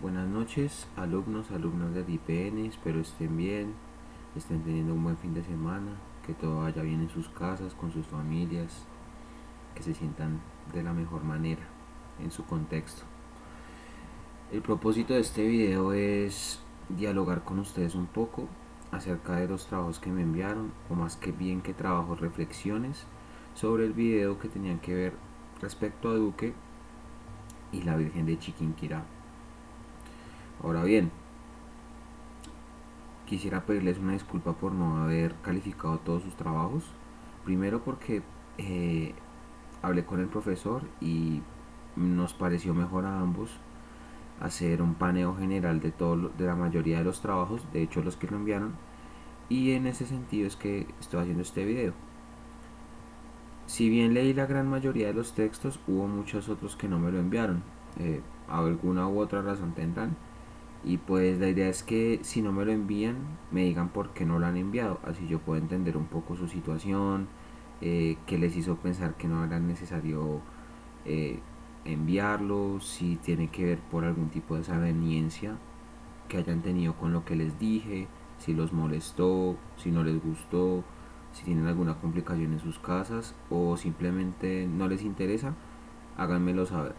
Buenas noches, alumnos del IPN, espero estén bien, estén teniendo un buen fin de semana, que todo vaya bien en sus casas, con sus familias, que se sientan de la mejor manera en su contexto. El propósito de este video es dialogar con ustedes un poco acerca de los trabajos que me enviaron, o más que bien que trabajos, reflexiones sobre el video que tenían que ver respecto a Duque y la Virgen de Chiquinquirá. Ahora bien, quisiera pedirles una disculpa por no haber calificado todos sus trabajos. Primero porque eh, hablé con el profesor y nos pareció mejor a ambos hacer un paneo general de la mayoría de los trabajos, de hecho los que lo enviaron, y en ese sentido es que estoy haciendo este video. Si bien leí la gran mayoría de los textos, hubo muchos otros que no me lo enviaron. Alguna u otra razón tendrán. Y pues la idea es que si no me lo envían, me digan por qué no lo han enviado. Así yo puedo entender un poco su situación, qué les hizo pensar que no era necesario eh, enviarlo, si tiene que ver por algún tipo de desaveniencia que hayan tenido con lo que les dije, si los molestó, si no les gustó, si tienen alguna complicación en sus casas o simplemente no les interesa, háganmelo saber.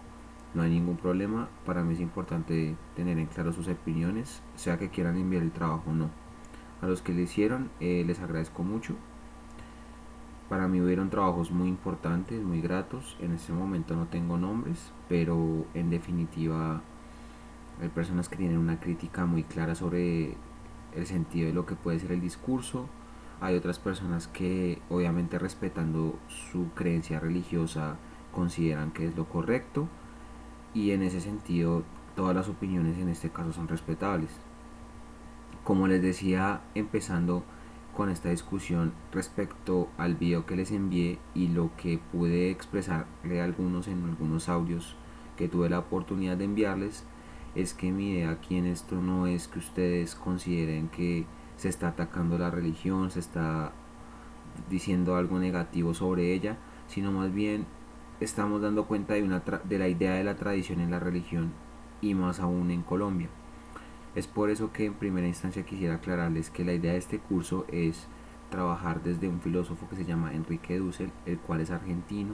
No hay ningún problema, para mí es importante tener en claro sus opiniones, sea que quieran enviar el trabajo o no. A los que le hicieron les agradezco mucho. Para mí hubieron trabajos muy importantes, muy gratos. En este momento no tengo nombres, pero en definitiva hay personas que tienen una crítica muy clara sobre el sentido de lo que puede ser el discurso. Hay otras personas que, obviamente respetando su creencia religiosa, consideran que es lo correcto, y en ese sentido todas las opiniones en este caso son respetables. Como les decía, empezando con esta discusión respecto al video que les envié y lo que pude expresarle a algunos en algunos audios que tuve la oportunidad de enviarles, es que mi idea aquí en esto no es que ustedes consideren que se está atacando la religión, se está diciendo algo negativo sobre ella, sino más bien estamos dando cuenta de la idea de la tradición en la religión, y más aún en Colombia. Es por eso que en primera instancia quisiera aclararles que la idea de este curso es trabajar desde un filósofo que se llama Enrique Dussel, el cual es argentino,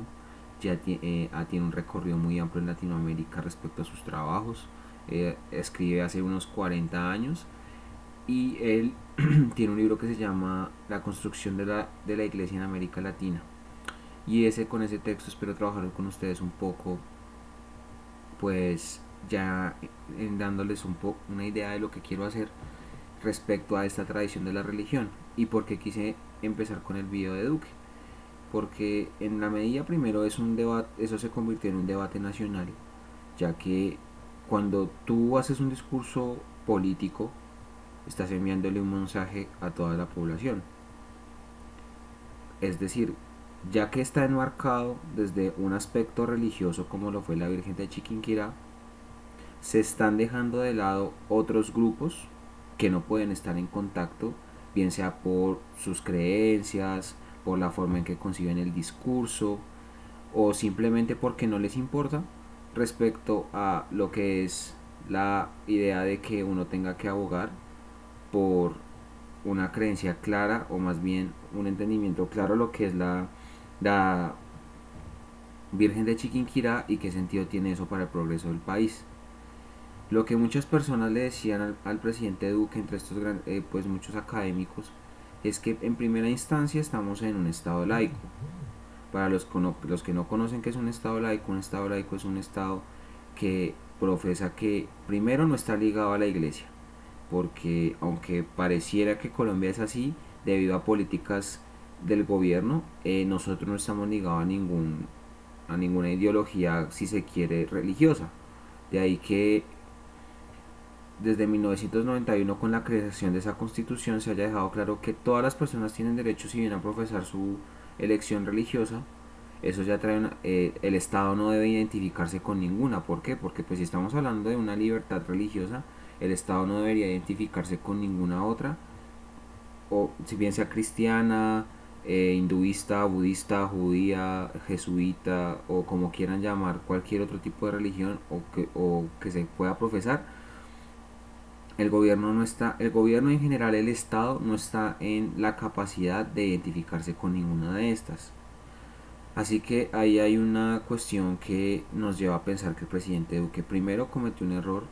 ya tiene un recorrido muy amplio en Latinoamérica respecto a sus trabajos, escribe hace unos 40 años, y él tiene un libro que se llama La construcción de la iglesia en América Latina. Y con ese texto espero trabajar con ustedes un poco, pues ya en dándoles una idea de lo que quiero hacer respecto a esta tradición de la religión, y por qué quise empezar con el video de Duque. Porque en la medida primero es un debate, eso se convirtió en un debate nacional, ya que cuando tú haces un discurso político, estás enviándole un mensaje a toda la población. Es decir, ya que está enmarcado desde un aspecto religioso como lo fue la Virgen de Chiquinquirá, se están dejando de lado otros grupos que no pueden estar en contacto, bien sea por sus creencias, por la forma en que conciben el discurso, o simplemente porque no les importa respecto a lo que es la idea de que uno tenga que abogar por una creencia clara, o más bien un entendimiento claro de lo que es la Virgen de Chiquinquirá y qué sentido tiene eso para el progreso del país. Lo que muchas personas le decían al presidente Duque, entre estos pues muchos académicos, es que en primera instancia estamos en un estado laico. Para los que no conocen qué es un estado laico es un estado que profesa que primero no está ligado a la iglesia, porque aunque pareciera que Colombia es así, debido a políticas del gobierno, nosotros no estamos ligados a ninguna ideología, si se quiere, religiosa. De ahí que desde 1991, con la creación de esa constitución, se haya dejado claro que todas las personas tienen derecho, si bien a profesar su elección religiosa. Eso ya trae el Estado no debe identificarse con ninguna. ¿Por qué? Porque pues si estamos hablando de una libertad religiosa, el Estado no debería identificarse con ninguna otra, o si bien sea cristiana, hinduista, budista, judía, jesuita, o como quieran llamar cualquier otro tipo de religión o que se pueda profesar. el gobierno en general, el Estado no está en la capacidad de identificarse con ninguna de estas. Así que ahí hay una cuestión que nos lleva a pensar que el presidente Duque primero cometió un error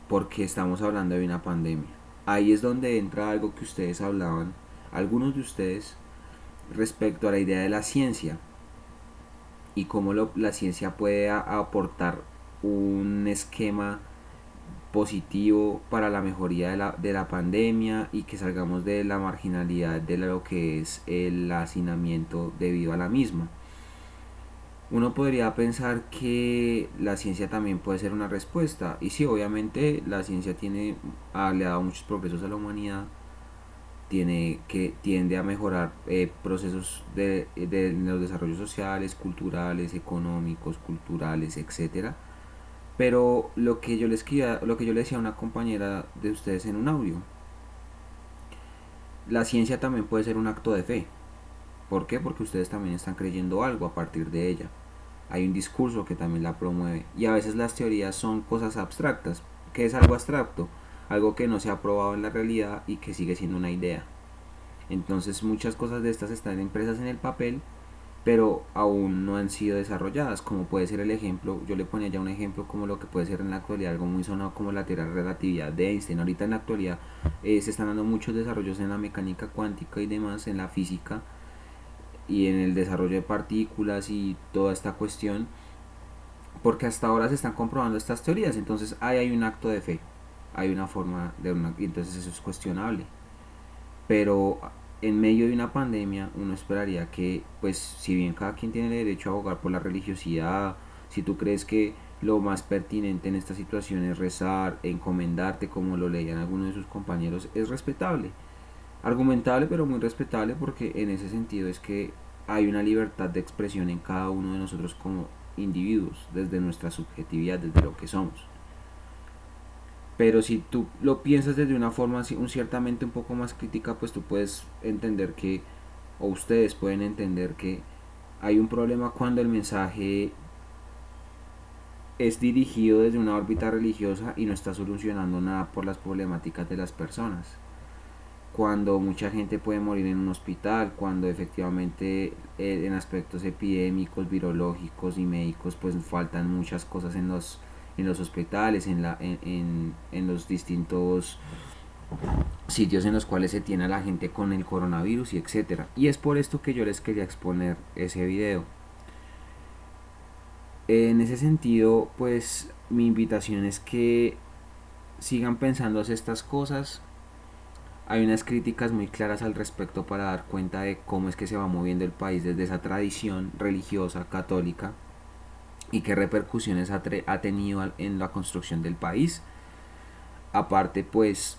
porque estamos hablando de una pandemia. Ahí es donde entra algo que ustedes hablaban, algunos de ustedes, respecto a la idea de la ciencia y cómo la ciencia puede aportar un esquema positivo para la mejoría de la pandemia y que salgamos de la marginalidad de lo que es el hacinamiento debido a la misma. Uno podría pensar que la ciencia también puede ser una respuesta, y sí, obviamente la ciencia le ha dado muchos progresos a la humanidad, tiende a mejorar procesos de los desarrollos sociales, culturales, económicos, culturales, etcétera. Pero lo que yo le decía a una compañera de ustedes en un audio, la ciencia también puede ser un acto de fe. ¿Por qué? Porque ustedes también están creyendo algo a partir de ella. Hay un discurso que también la promueve. Y a veces las teorías son cosas abstractas. ¿Qué es algo abstracto? Algo que no se ha probado en la realidad y que sigue siendo una idea. Entonces muchas cosas de estas están impresas en el papel, pero aún no han sido desarrolladas, como puede ser el ejemplo, yo le ponía ya un ejemplo como lo que puede ser en la actualidad algo muy sonado como la teoría de relatividad de Einstein. Ahorita en la actualidad se están dando muchos desarrollos en la mecánica cuántica y demás, en la física y en el desarrollo de partículas y toda esta cuestión, porque hasta ahora se están comprobando estas teorías. Entonces ahí hay un acto de fe, hay una forma de una, y entonces eso es cuestionable. Pero en medio de una pandemia uno esperaría que, pues si bien cada quien tiene derecho a abogar por la religiosidad, si tú crees que lo más pertinente en esta situación es rezar, encomendarte como lo leían algunos de sus compañeros, es respetable, argumentable pero muy respetable, porque en ese sentido es que hay una libertad de expresión en cada uno de nosotros como individuos, desde nuestra subjetividad, desde lo que somos. Pero si tú lo piensas desde una forma ciertamente un poco más crítica, pues tú puedes entender que, o ustedes pueden entender que hay un problema cuando el mensaje es dirigido desde una órbita religiosa y no está solucionando nada por las problemáticas de las personas. Cuando mucha gente puede morir en un hospital, cuando efectivamente en aspectos epidémicos, virológicos y médicos, pues faltan muchas cosas en los hospitales, en los distintos sitios en los cuales se tiene a la gente con el coronavirus y etcétera. Y es por esto que yo les quería exponer ese video. En ese sentido, pues mi invitación es que sigan pensando estas cosas. Hay unas críticas muy claras al respecto para dar cuenta de cómo es que se va moviendo el país desde esa tradición religiosa católica y qué repercusiones ha tenido en la construcción del país. Aparte, pues,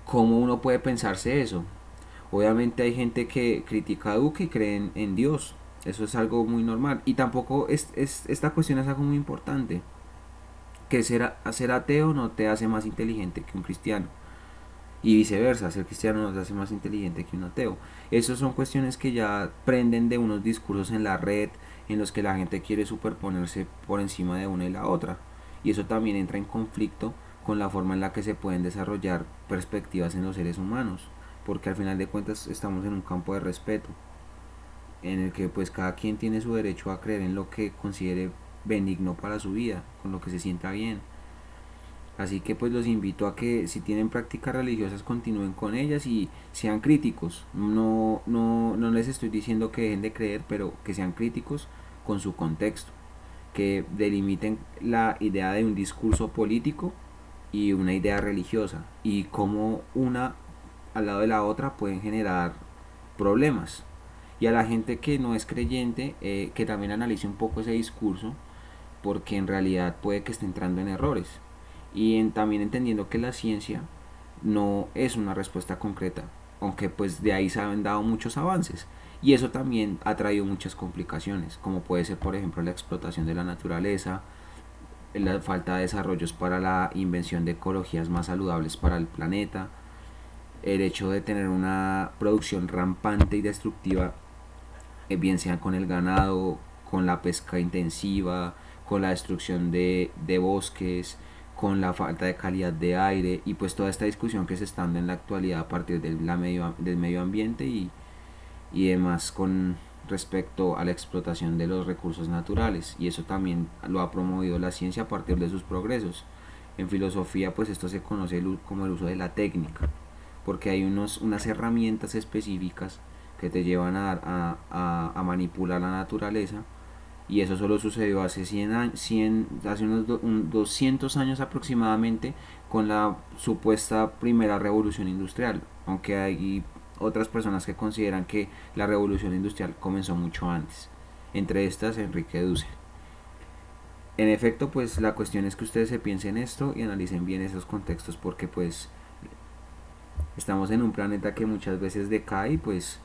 ¿cómo uno puede pensarse eso? Obviamente hay gente que critica a Duque y cree en Dios. Eso es algo muy normal. Y tampoco esta cuestión es algo muy importante. Que ser ateo no te hace más inteligente que un cristiano. Y viceversa, ser cristiano nos hace más inteligente que un ateo. Esas son cuestiones que ya prenden de unos discursos en la red en los que la gente quiere superponerse por encima de una y la otra. Y eso también entra en conflicto con la forma en la que se pueden desarrollar perspectivas en los seres humanos. Porque al final de cuentas estamos en un campo de respeto, en el que pues cada quien tiene su derecho a creer en lo que considere benigno para su vida, con lo que se sienta bien. Así que pues los invito a que si tienen prácticas religiosas continúen con ellas y sean críticos. No les estoy diciendo que dejen de creer, pero que sean críticos con su contexto. Que delimiten la idea de un discurso político y una idea religiosa. Y cómo una al lado de la otra pueden generar problemas. Y a la gente que no es creyente, que también analice un poco ese discurso, porque en realidad puede que esté entrando en errores y también entendiendo que la ciencia no es una respuesta concreta, aunque pues de ahí se han dado muchos avances y eso también ha traído muchas complicaciones, como puede ser por ejemplo la explotación de la naturaleza, la falta de desarrollos para la invención de ecologías más saludables para el planeta, el hecho de tener una producción rampante y destructiva, bien sea con el ganado, con la pesca intensiva, con la destrucción de bosques, con la falta de calidad de aire y pues toda esta discusión que se está dando en la actualidad a partir del medio ambiente y demás con respecto a la explotación de los recursos naturales, y eso también lo ha promovido la ciencia a partir de sus progresos. En filosofía pues esto se conoce como el uso de la técnica, porque hay unas herramientas específicas que te llevan a manipular la naturaleza, y eso solo sucedió hace 100 años, hace unos 200 años aproximadamente, con la supuesta primera revolución industrial, aunque hay otras personas que consideran que la revolución industrial comenzó mucho antes, entre estas Enrique Dussel. En efecto, pues la cuestión es que ustedes se piensen esto y analicen bien esos contextos, porque pues estamos en un planeta que muchas veces decae, y pues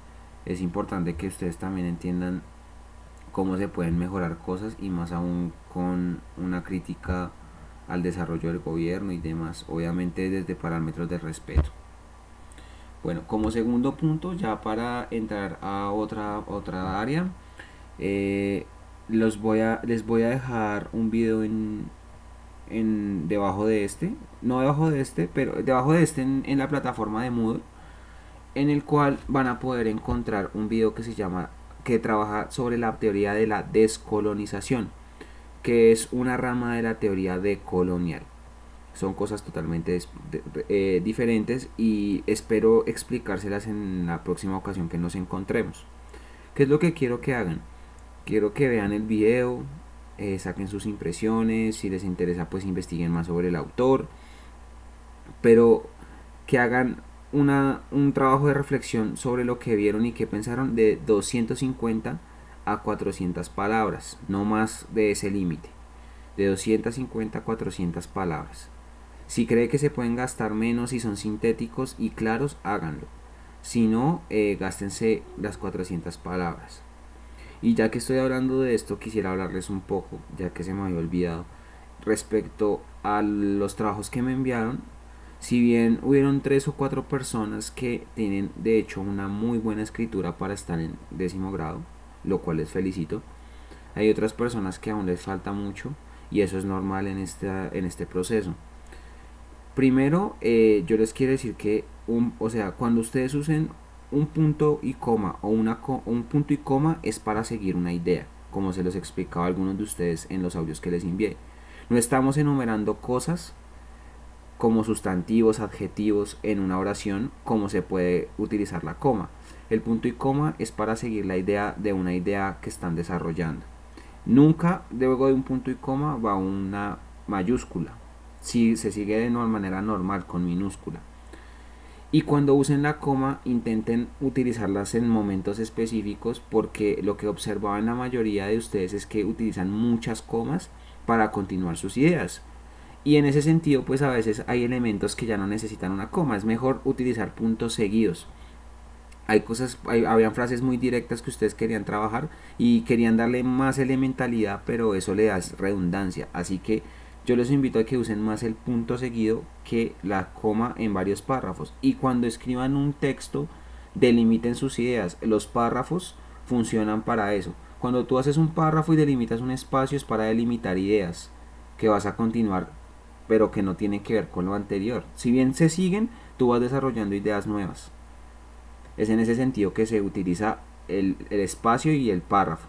es importante que ustedes también entiendan cómo se pueden mejorar cosas, y más aún con una crítica al desarrollo del gobierno y demás, obviamente desde parámetros de respeto. Bueno, como segundo punto, ya para entrar a otra área, eh, les voy a dejar un video debajo de este, no debajo de este, pero debajo de este en la plataforma de Moodle, en el cual van a poder encontrar un video que trabaja sobre la teoría de la descolonización, que es una rama de la teoría decolonial. Son cosas totalmente diferentes, y espero explicárselas en la próxima ocasión que nos encontremos. ¿Qué es lo que quiero que hagan? Quiero que vean el video, saquen sus impresiones, si les interesa pues investiguen más sobre el autor, pero que hagan un trabajo de reflexión sobre lo que vieron y que pensaron, de 250 a 400 palabras, no más de ese límite, de 250 a 400 palabras. Si cree que se pueden gastar menos y son sintéticos y claros, háganlo. Si no, gástense las 400 palabras. Y ya que estoy hablando de esto, quisiera hablarles un poco, ya que se me había olvidado, respecto a los trabajos que me enviaron. Si bien hubieron 3 o 4 personas que tienen de hecho una muy buena escritura para estar en 10º grado, lo cual les felicito, hay otras personas que aún les falta mucho, y eso es normal en este proceso. Primero, yo les quiero decir que cuando ustedes usen un punto y coma o un punto y coma, es para seguir una idea, como se los explicaba a algunos de ustedes en los audios que les envié. No estamos enumerando cosas como sustantivos, adjetivos en una oración, como se puede utilizar la coma. El punto y coma es para seguir la idea de una idea que están desarrollando. Nunca luego de un punto y coma va una mayúscula, si se sigue de una manera normal con minúscula. Y cuando usen la coma, intenten utilizarlas en momentos específicos, porque lo que observaba en la mayoría de ustedes es que utilizan muchas comas para continuar sus ideas. Y en ese sentido, pues a veces hay elementos que ya no necesitan una coma, es mejor utilizar puntos seguidos. Habían frases muy directas que ustedes querían trabajar y querían darle más elementalidad, pero eso le da redundancia. Así que yo les invito a que usen más el punto seguido que la coma en varios párrafos. Y cuando escriban un texto, delimiten sus ideas. Los párrafos funcionan para eso. Cuando tú haces un párrafo y delimitas un espacio, es para delimitar ideas que vas a continuar, pero que no tienen que ver con lo anterior. Si bien se siguen, tú vas desarrollando ideas nuevas. Es en ese sentido que se utiliza el espacio y el párrafo.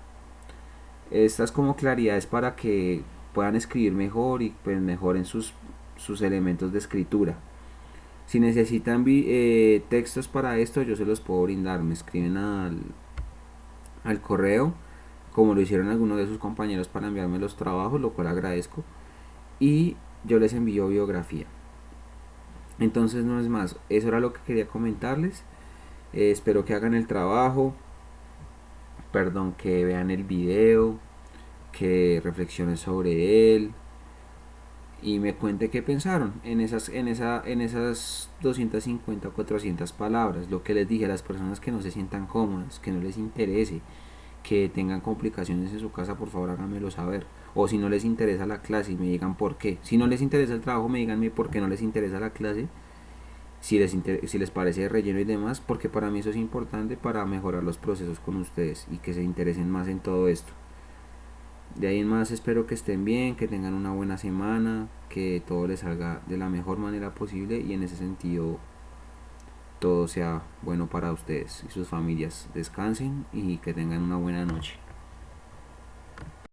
Estas como claridades para que puedan escribir mejor y pues mejoren sus elementos de escritura. Si necesitan textos para esto, yo se los puedo brindar. Me escriben al correo, como lo hicieron algunos de sus compañeros para enviarme los trabajos, lo cual agradezco, y yo les envío biografía. Entonces no es más, eso era lo que quería comentarles. Espero que hagan el trabajo, que vean el video, que reflexionen sobre él y me cuente qué pensaron en esas 250 o 400 palabras. Lo que les dije, a las personas que no se sientan cómodas, que no les interese, que tengan complicaciones en su casa, por favor háganmelo saber. O si no les interesa la clase, y me digan por qué. Si no les interesa el trabajo, me digan por qué no les interesa la clase. Si les parece de relleno y demás, porque para mí eso es importante para mejorar los procesos con ustedes y que se interesen más en todo esto. De ahí en más espero que estén bien, que tengan una buena semana, que todo les salga de la mejor manera posible y en ese sentido todo sea bueno para ustedes y sus familias. Descansen y que tengan una buena noche.